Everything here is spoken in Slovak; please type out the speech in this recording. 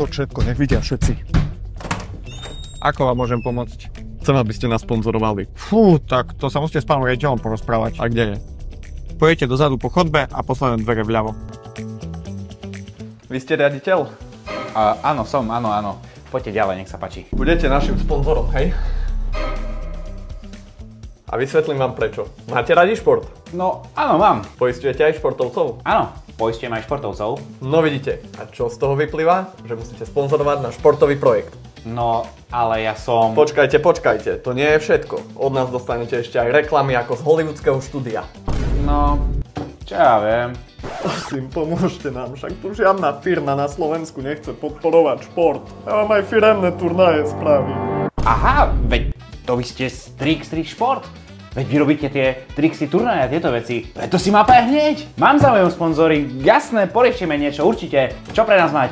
Poď všetko, nech vidia všetci. Ako vám môžem pomôcť? Chcem, aby ste nás sponzorovali. Fú, tak to sa musíte s pánom riaditeľom porozprávať. A kde je? Pôjdete dozadu po chodbe a posledné dvere vľavo. Vy ste riaditeľ? Áno, som, áno. Poďte ďalej, nech sa páči. Budete našim sponzorom, hej? A vysvetlím vám prečo. Máte radi šport? No, áno, mám. Poisťujete aj športovcov? Áno, poisťujem aj športovcov. No vidíte. A čo z toho vyplýva? Že musíte sponzorovať náš športový projekt. No, ale ja som... Počkajte, to nie je všetko. Od nás dostanete ešte aj reklamy ako z hollywoodského štúdia. No, čo ja viem. Prosím, pomôžte nám, však tu žiadna firma na Slovensku nechce podporovať šport. Ja vám aj firemné turnaje spravím. Aha, veď to vy ste Strix Šport. Veď vy robíte tie trixy, turnaje a tieto veci. Veď to si má hneď. Mám záujem sponzory, jasné, poriešteme niečo, určite. Čo pre nás máte?